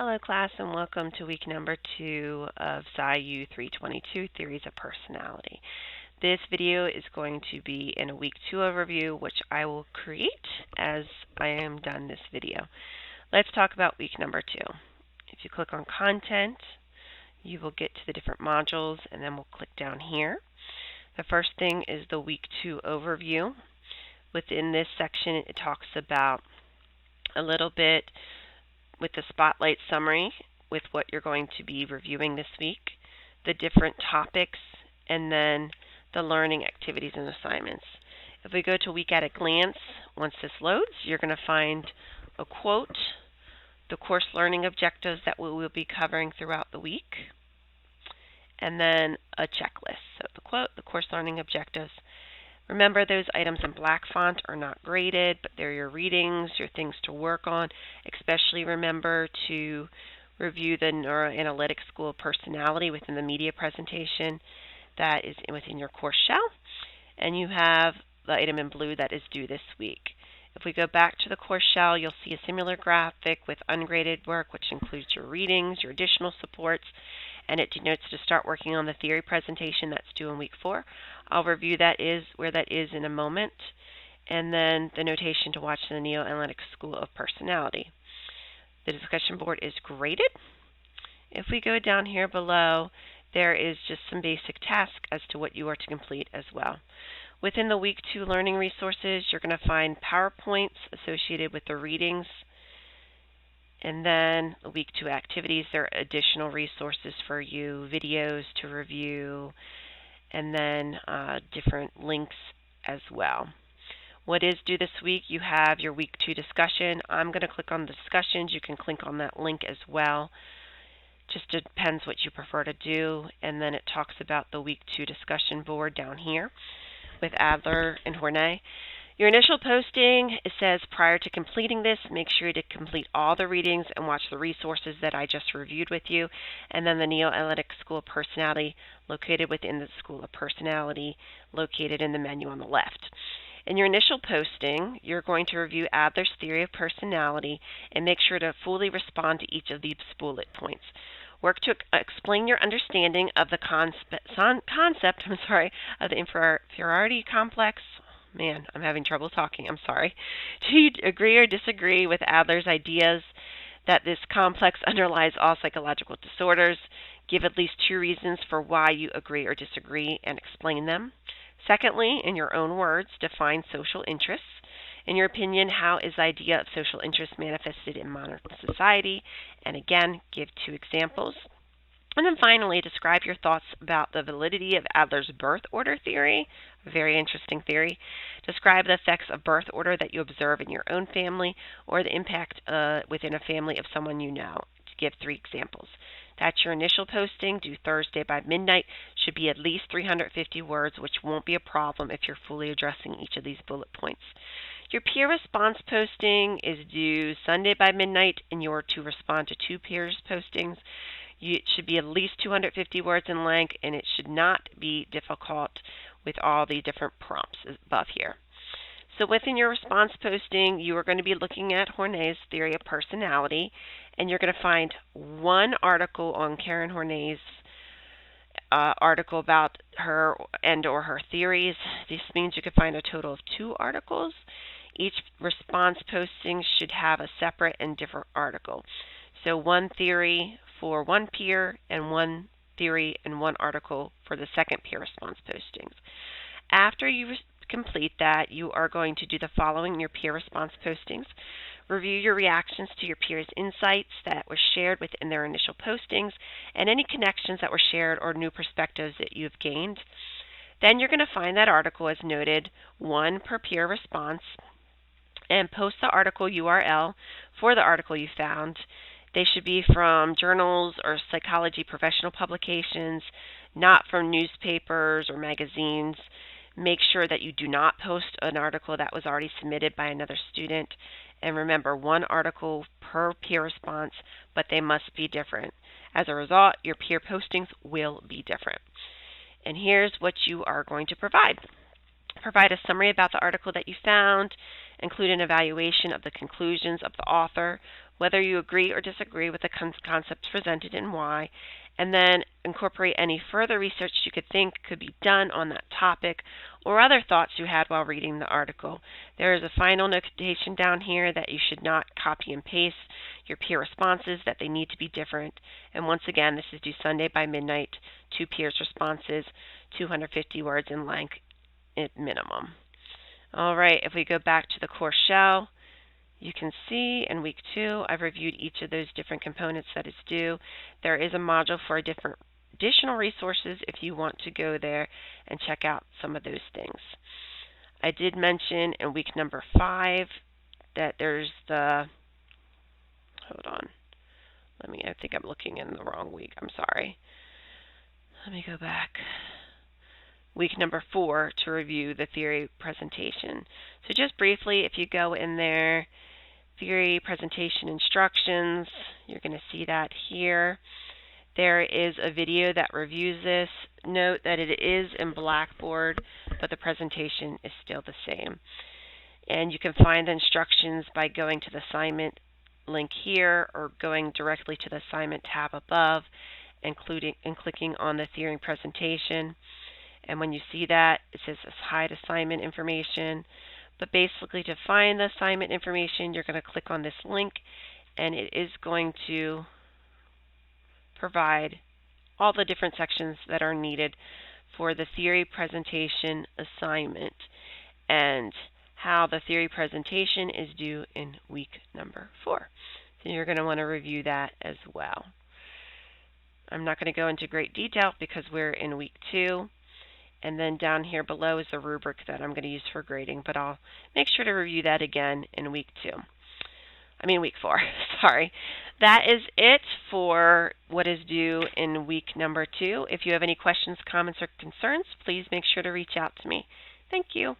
Hello class and welcome to week number 2 of PSYU 322 Theories of Personality. This video is going to be in a week 2 overview which I will create as I am done this video. Let's talk about week number 2. If you click on content, you will get to the different modules and then we'll click down here. The first thing is the week 2 overview. Within this section it talks about a little bit with the spotlight summary with what you're going to be reviewing this week, the different topics, and then the learning activities and assignments. If we go to week at a glance, once this loads, you're going to find a quote, the course learning objectives that we will be covering throughout the week, and then a checklist. So the quote, the course learning objectives. Remember, those items in black font are not graded, but they're your readings, your things to work on. Especially remember to review the Neuroanalytics School of Personality within the media presentation that is within your course shell. And you have the item in blue that is due this week. If we go back to the course shell, you'll see a similar graphic with ungraded work, which includes your readings, your additional supports, and it denotes to start working on the theory presentation that's due in week 4. I'll review where that is in a moment, and then the notation to watch the Neuroanalytics School of Personality. The discussion board is graded. If we go down here below, there is just some basic tasks as to what you are to complete as well. Within the week 2 learning resources, you're going to find PowerPoints associated with the readings. And then the week 2 activities, there are additional resources for you, videos to review, and then different links as well. What is due this week? You have your week 2 discussion. I'm going to click on the discussions. You can click on that link as well. Just depends what you prefer to do. And then it talks about the week 2 discussion board down here with Adler and Hornet. Your initial posting, it says prior to completing this, make sure to complete all the readings and watch the resources that I just reviewed with you, and then the Neuroanalytics School of Personality located within the School of Personality located in the menu on the left. In your initial posting, you're going to review Adler's theory of personality and make sure to fully respond to each of these bullet points. Work to explain your understanding of the concept of the inferiority complex. Man, I'm having trouble talking. I'm sorry. Do you agree or disagree with Adler's ideas that this complex underlies all psychological disorders? Give at least 2 reasons for why you agree or disagree and explain them. Secondly, in your own words, define social interests. In your opinion, how is the idea of social interest manifested in modern society? And again, give 2 examples. And then finally, describe your thoughts about the validity of Adler's birth order theory, a very interesting theory. Describe the effects of birth order that you observe in your own family or the impact within a family of someone you know. To give 3 examples. That's your initial posting, due Thursday by midnight. Should be at least 350 words, which won't be a problem if you're fully addressing each of these bullet points. Your peer response posting is due Sunday by midnight, and you're to respond to 2 peers postings. It should be at least 250 words in length, and it should not be difficult with all the different prompts above here. So within your response posting, you are going to be looking at Hornet's theory of personality, and you're going to find 1 article on Karen Hornet's article about her and or her theories. This means you could find a total of 2 articles. Each response posting should have a separate and different article. So 1 theory for 1 peer and 1 theory and 1 article for the second peer response postings. After you complete that, you are going to do the following in your peer response postings. Review your reactions to your peers' insights that were shared within their initial postings and any connections that were shared or new perspectives that you've gained. Then you're going to find that article as noted, 1 per peer response, and post the article URL for the article you found. They should be from journals or psychology professional publications, not from newspapers or magazines. Make sure that you do not post an article that was already submitted by another student. And remember, 1 article per peer response, but they must be different. As a result, your peer postings will be different. And here's what you are going to provide. Provide a summary about the article that you found. Include an evaluation of the conclusions of the author. whether you agree or disagree with the concepts presented and why, and then incorporate any further research you could think could be done on that topic or other thoughts you had while reading the article. There is a final notation down here that you should not copy and paste your peer responses, that they need to be different. And once again, this is due Sunday by midnight. 2 peers' responses, 250 words in length at minimum. All right, if we go back to the course shell, you can see in week 2, I've reviewed each of those different components that is due. There is a module for additional resources if you want to go there and check out some of those things. I did mention in week number 5 that there's the, hold on, I think I'm looking in the wrong week, I'm sorry. Let me go back. Week number 4 to review the theory presentation. So just briefly, if you go in there, theory presentation instructions, you're going to see that here. There is a video that reviews this. Note that it is in Blackboard, but the presentation is still the same. And you can find the instructions by going to the assignment link here or going directly to the assignment tab above and clicking on the theory presentation. And when you see that, it says hide assignment information. But basically, to find the assignment information, you're going to click on this link, and it is going to provide all the different sections that are needed for the theory presentation assignment and how the theory presentation is due in week number 4. So you're going to want to review that as well. I'm not going to go into great detail because we're in week 2. And then down here below is the rubric that I'm going to use for grading, but I'll make sure to review that again in week 4. Sorry. That is it for what is due in week number 2. If you have any questions, comments, or concerns, please make sure to reach out to me. Thank you.